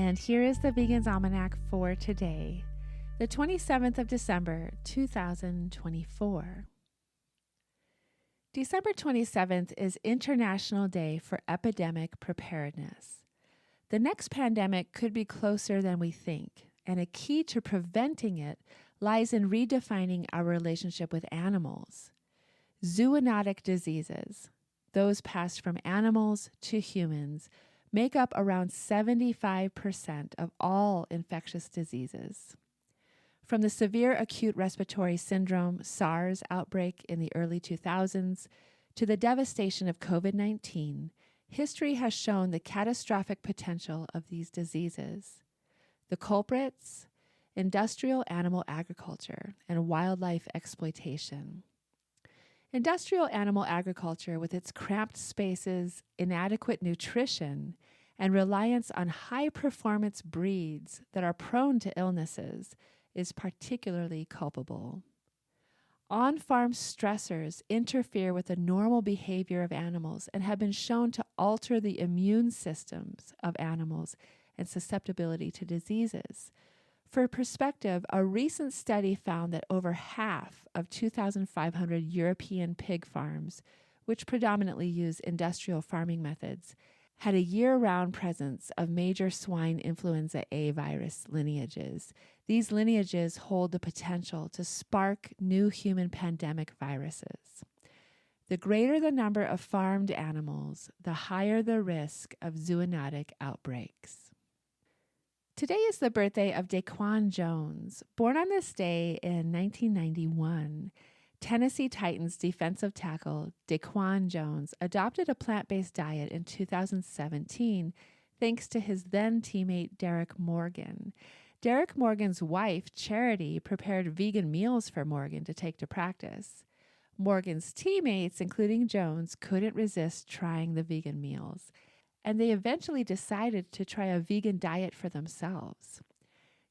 And here is the Vegan's Almanac for today, the 27th of December, 2024. December 27th is International Day for Epidemic Preparedness. The next pandemic could be closer than we think, and a key to preventing it lies in redefining our relationship with animals. Zoonotic diseases, those passed from animals to humans, make up around 75% of all infectious diseases. From the severe acute respiratory syndrome SARS outbreak in the early 2000s to the devastation of COVID-19, history has shown the catastrophic potential of these diseases. The culprits: industrial animal agriculture and wildlife exploitation. Industrial animal agriculture, with its cramped spaces, inadequate nutrition, and reliance on high-performance breeds that are prone to illnesses, is particularly culpable. On-farm stressors interfere with the normal behavior of animals and have been shown to alter the immune systems of animals and susceptibility to diseases. For perspective, a recent study found that over half of 2,500 European pig farms, which predominantly use industrial farming methods, had a year-round presence of major swine influenza A virus lineages. These lineages hold the potential to spark new human pandemic viruses. The greater the number of farmed animals, the higher the risk of zoonotic outbreaks. Today is the birthday of DaQuan Jones. Born on this day in 1991, Tennessee Titans defensive tackle DaQuan Jones adopted a plant-based diet in 2017 thanks to his then teammate Derek Morgan. Derek Morgan's wife, Charity, prepared vegan meals for Morgan to take to practice. Morgan's teammates, including Jones, couldn't resist trying the vegan meals, and they eventually decided to try a vegan diet for themselves.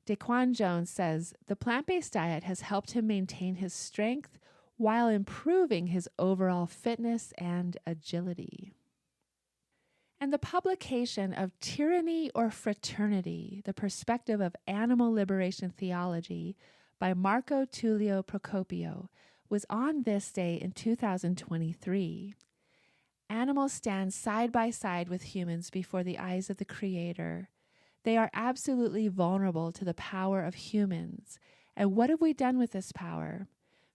DaQuan Jones says the plant-based diet has helped him maintain his strength while improving his overall fitness and agility. And the publication of Tyranny or Fraternity, the Perspective of Animal Liberation Theology by Marco Túlio Procópio, was on this day in 2023. Animals stand side by side with humans before the eyes of the Creator. They are absolutely vulnerable to the power of humans. And what have we done with this power?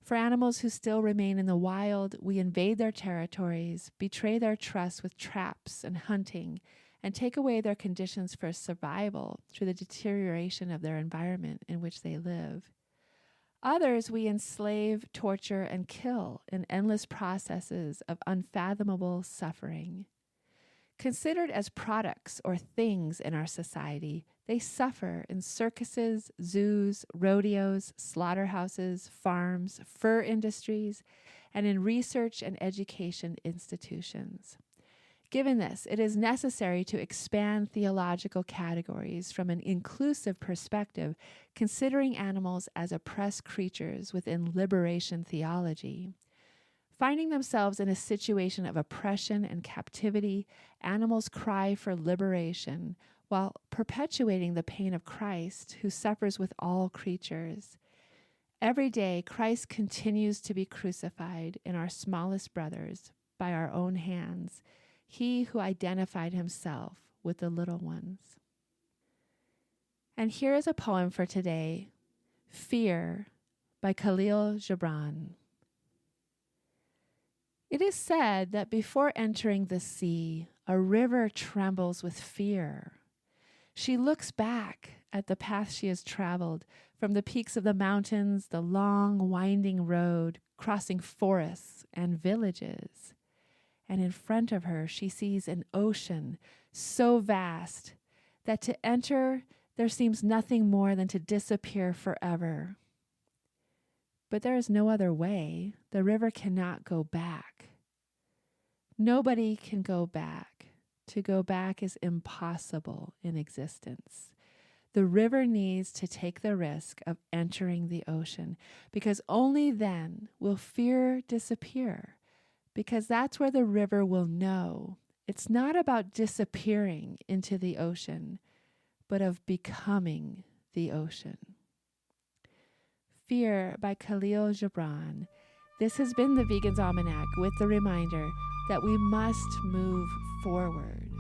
For animals who still remain in the wild, we invade their territories, betray their trust with traps and hunting, and take away their conditions for survival through the deterioration of their environment in which they live. Others we enslave, torture, and kill in endless processes of unfathomable suffering. Considered as products or things in our society, they suffer in circuses, zoos, rodeos, slaughterhouses, farms, fur industries, and in research and education institutions. Given this, it is necessary to expand theological categories from an inclusive perspective, considering animals as oppressed creatures within liberation theology. Finding themselves in a situation of oppression and captivity, animals cry for liberation while perpetuating the pain of Christ, who suffers with all creatures. Every day, Christ continues to be crucified in our smallest brothers by our own hands, he who identified himself with the little ones. And here is a poem for today, Fear by Kahlil Gibran. It is said that before entering the sea, a river trembles with fear. She looks back at the path she has traveled, from the peaks of the mountains, the long, winding road, crossing forests and villages. And in front of her, she sees an ocean so vast that to enter, there seems nothing more than to disappear forever. But there is no other way. The river cannot go back. Nobody can go back. To go back is impossible in existence. The river needs to take the risk of entering the ocean, because only then will fear disappear, because that's where the river will know. It's not about disappearing into the ocean, but of becoming the ocean. Fear by Kahlil Gibran. This has been the Vegan's Almanac with the reminder that we must move forward.